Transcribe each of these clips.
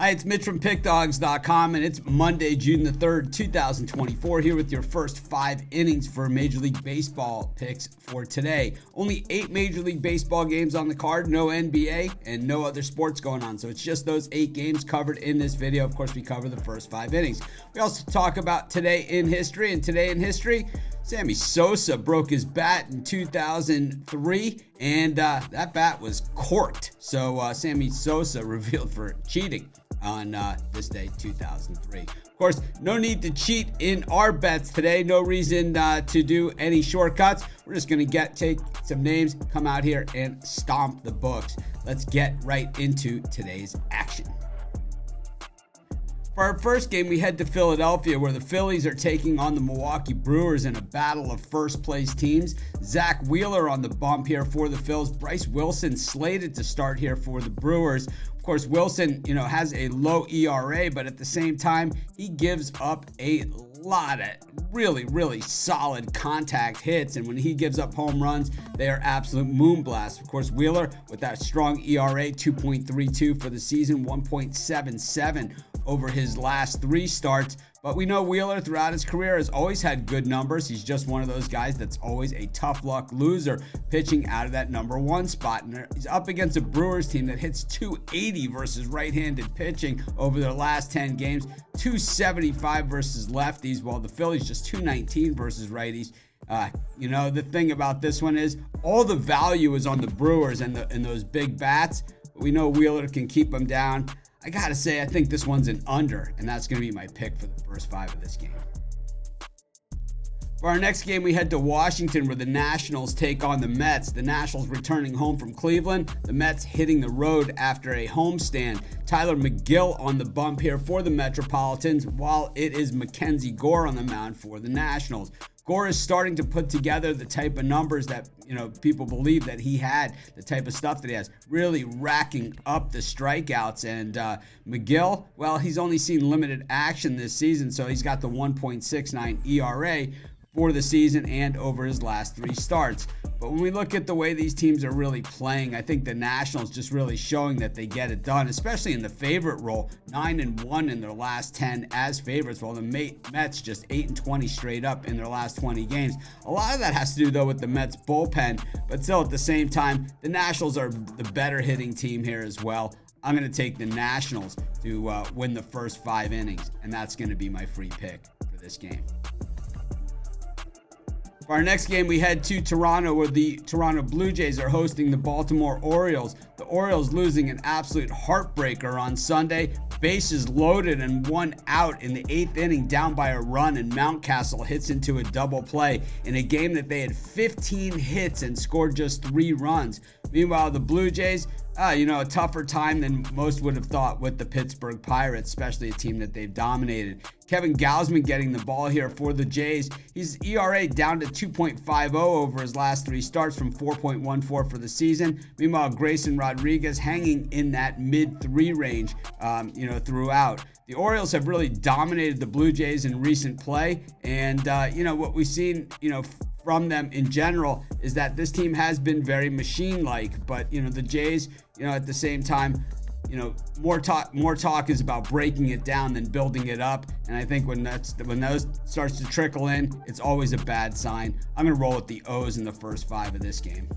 Hi, it's Mitch from PickDawgz.com, and it's Monday, June the 3rd, 2024, here with your first 5 innings for Major League Baseball picks for today. Only 8 Major League Baseball games on the card, no NBA, and no other sports going on. So it's just those 8 games covered in this video. Of course, we cover the first 5 innings. We also talk about today in history, and today in history, Sammy Sosa broke his bat in 2003, and that bat was corked. So Sammy Sosa revealed for cheating on this day, 2003. Of course, no need to cheat in our bets today. No reason to do any shortcuts. We're just going to take some names, come out here, and stomp the books. Let's get right into today's action. For our first game, we head to Philadelphia, where the Phillies are taking on the Milwaukee Brewers in a battle of first-place teams. Zach Wheeler on the bump here for the Phils. Bryce Wilson slated to start here for the Brewers. Of course, Wilson, has a low ERA, but at the same time, he gives up a lot of really, really solid contact hits, and when he gives up home runs, they are absolute moon blasts. Of course, Wheeler with that strong ERA, 2.32 for the season, 1.77 over his last 3 starts. But we know Wheeler throughout his career has always had good numbers. He's just one of those guys that's always a tough luck loser pitching out of that number 1 spot. And he's up against a Brewers team that hits 280 versus right-handed pitching over their last 10 games, 275 versus lefties, while the Phillies just 219 versus righties. The thing about this one is all the value is on the Brewers and those big bats. We know Wheeler can keep them down. I gotta say, I think this one's an under, and that's gonna be my pick for the first 5 of this game. For our next game, we head to Washington, where the Nationals take on the Mets. The Nationals returning home from Cleveland, the Mets hitting the road after a homestand. Tyler McGill on the bump here for the Metropolitans, while it is Mackenzie Gore on the mound for the Nationals. Gore is starting to put together the type of numbers that people believe that he had, the type of stuff that he has, really racking up the strikeouts. And McGill, well, he's only seen limited action this season, so he's got the 1.69 ERA for the season and over his last 3 starts. But when we look at the way these teams are really playing, I think the Nationals just really showing that they get it done, especially in the favorite role, 9-1 in their last 10 as favorites, while the Mets just 8-20 straight up in their last 20 games. A lot of that has to do, though, with the Mets bullpen, but still at the same time, the Nationals are the better hitting team here as well. I'm going to take the Nationals to win the first 5 innings, and that's going to be my free pick for this game. For our next game, we head to Toronto, where the Toronto Blue Jays are hosting the Baltimore Orioles. The Orioles losing an absolute heartbreaker on Sunday. Bases loaded and 1 out in the 8th inning, down by a run, and Mountcastle hits into a double play in a game that they had 15 hits and scored just 3 runs. Meanwhile, the Blue Jays, a tougher time than most would have thought with the Pittsburgh Pirates, especially a team that they've dominated. Kevin Gausman getting the ball here for the Jays. His ERA down to 2.50 over his last 3 starts from 4.14 for the season. Meanwhile, Grayson Rodriguez hanging in that mid-3 range, throughout. The Orioles have really dominated the Blue Jays in recent play, and what we've seen, from them in general is that this team has been very machine-like, but the Jays, at the same time, more talk is about breaking it down than building it up, and I think when those starts to trickle in, it's always a bad sign. I'm gonna roll with the O's in the first 5 of this game.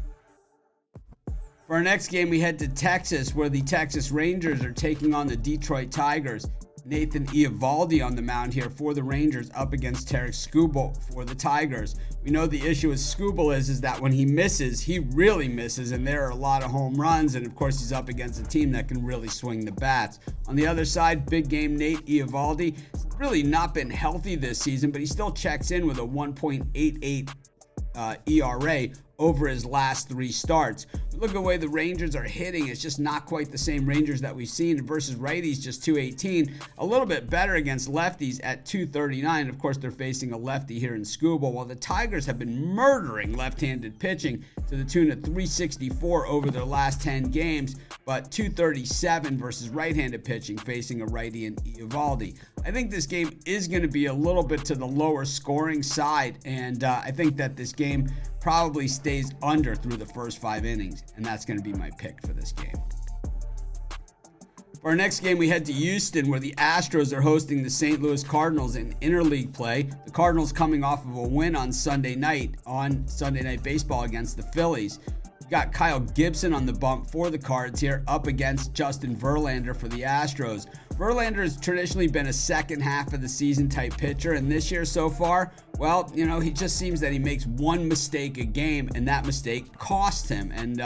For our next game, we head to Texas, where the Texas Rangers are taking on the Detroit Tigers. Nathan Eovaldi on the mound here for the Rangers, up against Tarik Skubal for the Tigers. We know the issue with Skubal is that when he misses, he really misses, and there are a lot of home runs, and of course he's up against a team that can really swing the bats. On the other side, big game Nate Eovaldi, really not been healthy this season, but he still checks in with a 1.88 ERA over his last 3 starts. Look at the way the Rangers are hitting. It's just not quite the same Rangers that we've seen versus righties, just 218. A little bit better against lefties at 239. Of course, they're facing a lefty here in Skubal, while the Tigers have been murdering left-handed pitching to the tune of 364 over their last 10 games, but 237 versus right-handed pitching facing a righty in Eovaldi. I think this game is going to be a little bit to the lower scoring side, and I think that this game probably stays under through the first 5 innings, and that's going to be my pick for this game. For our next game, we head to Houston, where the Astros are hosting the St. Louis Cardinals in interleague play. The Cardinals coming off of a win on Sunday Night Baseball against the Phillies. We've got Kyle Gibson on the bump for the Cards here, up against Justin Verlander for the Astros. Verlander has traditionally been a second half of the season type pitcher, and this year so far, well, he just seems that he makes one mistake a game, and that mistake costs him. And,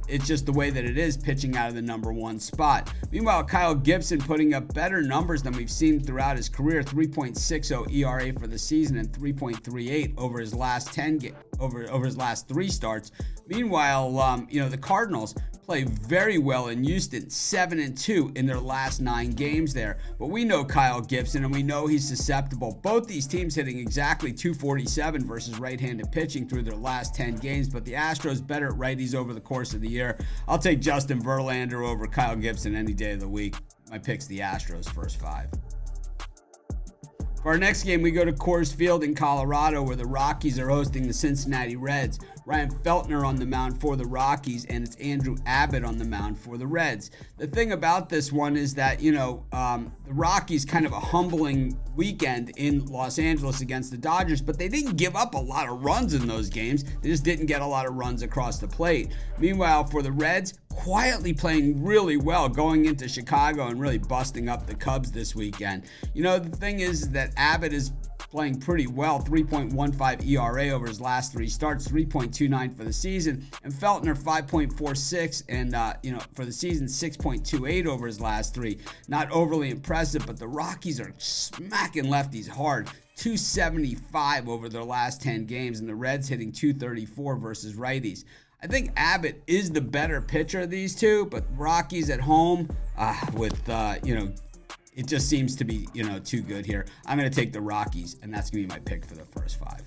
it's just the way that it is pitching out of the number one spot. Meanwhile, Kyle Gibson putting up better numbers than we've seen throughout his career, 3.60 ERA for the season and 3.38 over his last over his last 3 starts. Meanwhile, the Cardinals play very well in Houston, 7-2 in their last 9 games there. But we know Kyle Gibson, and we know he's susceptible. Both these teams hitting exactly .247 versus right-handed pitching through their last 10 games, but the Astros better at righties over the course of the year. I'll take Justin Verlander over Kyle Gibson any day of the week. My pick's the Astros first 5. For our next game, we go to Coors Field in Colorado, where the Rockies are hosting the Cincinnati Reds. Ryan Feltner on the mound for the Rockies, and it's Andrew Abbott on the mound for the Reds. The thing about this one is that, the Rockies kind of a humbling weekend in Los Angeles against the Dodgers, but they didn't give up a lot of runs in those games. They just didn't get a lot of runs across the plate. Meanwhile, for the Reds, quietly playing really well, going into Chicago and really busting up the Cubs this weekend. The thing is that Abbott is playing pretty well, 3.15 ERA over his last 3 starts, 3.29 for the season, and Feltner 5.46, and for the season 6.28 over his last 3. Not overly impressive, but the Rockies are smacking lefties hard. 275 over their last 10 games, and the Reds hitting 234 versus righties. I think Abbott is the better pitcher of these two, but Rockies at home it just seems to be, too good here. I'm going to take the Rockies, and that's going to be my pick for the first 5.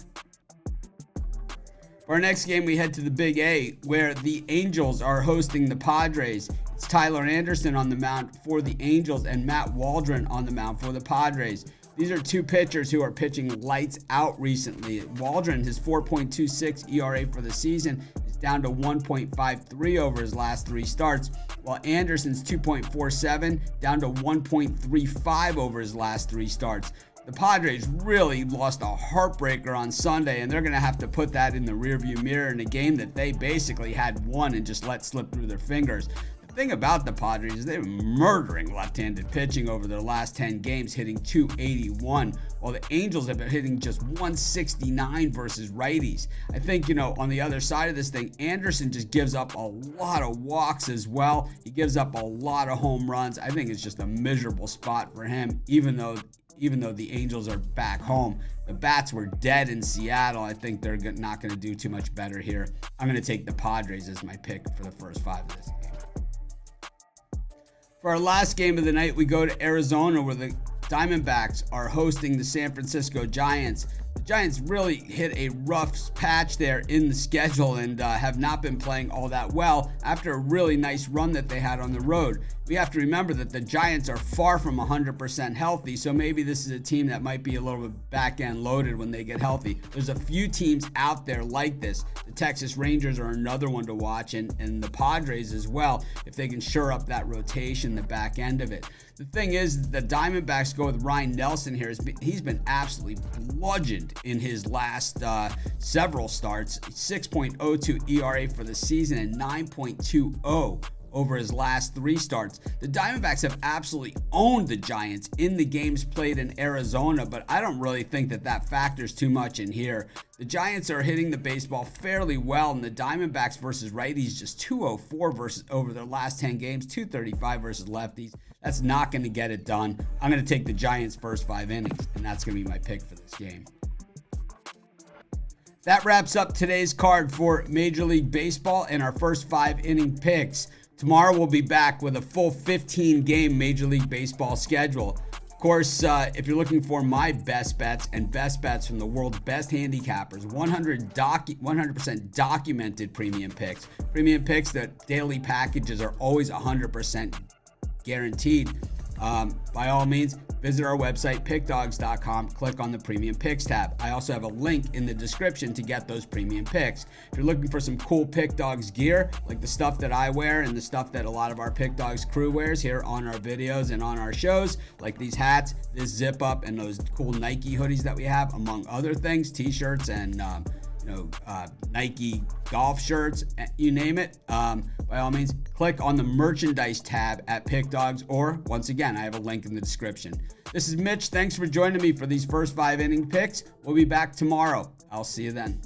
For our next game, we head to the Big A, where the Angels are hosting the Padres. It's Tyler Anderson on the mound for the Angels and Matt Waldron on the mound for the Padres. These are 2 pitchers who are pitching lights out recently. Waldron, his 4.26 ERA for the season, is down to 1.53 over his last 3 starts, while Anderson's 2.47 down to 1.35 over his last 3 starts. The Padres really lost a heartbreaker on Sunday, and they're going to have to put that in the rearview mirror in a game that they basically had won and just let slip through their fingers. The thing about the Padres is they're murdering left-handed pitching over their last 10 games, hitting 281, while the Angels have been hitting just 169 versus righties. I think, on the other side of this thing, Anderson just gives up a lot of walks as well. He gives up a lot of home runs. I think it's just a miserable spot for him, even though the Angels are back home. The bats were dead in Seattle. I think they're not going to do too much better here. I'm going to take the Padres as my pick for the first 5 of this game. For our last game of the night, we go to Arizona, where the Diamondbacks are hosting the San Francisco Giants. The Giants really hit a rough patch there in the schedule and have not been playing all that well after a really nice run that they had on the road. We have to remember that the Giants are far from 100% healthy, so maybe this is a team that might be a little bit back-end loaded when they get healthy. There's a few teams out there like this. The Texas Rangers are another one to watch, and the Padres as well, if they can shore up that rotation, the back end of it. The thing is, the Diamondbacks go with Ryan Nelson here. He's been absolutely bludgeoned in his last several starts. 6.02 ERA for the season and 9.20 over his last 3 starts. The Diamondbacks have absolutely owned the Giants in the games played in Arizona, but I don't really think that factors too much in here. The Giants are hitting the baseball fairly well, and the Diamondbacks versus righties just 204 over their last 10 games, 235 versus lefties. That's not going to get it done. I'm going to take the Giants' first 5 innings, and that's going to be my pick for this game. That wraps up today's card for Major League Baseball and our first 5 inning picks. Tomorrow we'll be back with a full 15-game Major League Baseball schedule. Of course, if you're looking for my best bets and best bets from the world's best handicappers, 100% documented premium picks that daily packages are always 100% guaranteed, by all means, visit our website, PickDawgz.com, click on the Premium Picks tab. I also have a link in the description to get those premium picks. If you're looking for some cool PickDawgz gear, like the stuff that I wear and the stuff that a lot of our PickDawgz crew wears here on our videos and on our shows, like these hats, this zip up, and those cool Nike hoodies that we have, among other things, t-shirts and Nike golf shirts, you name it, by all means, click on the merchandise tab at PickDawgz, or once again, I have a link in the description. This is Mitch. Thanks for joining me for these first 5 inning picks. We'll be back tomorrow. I'll see you then.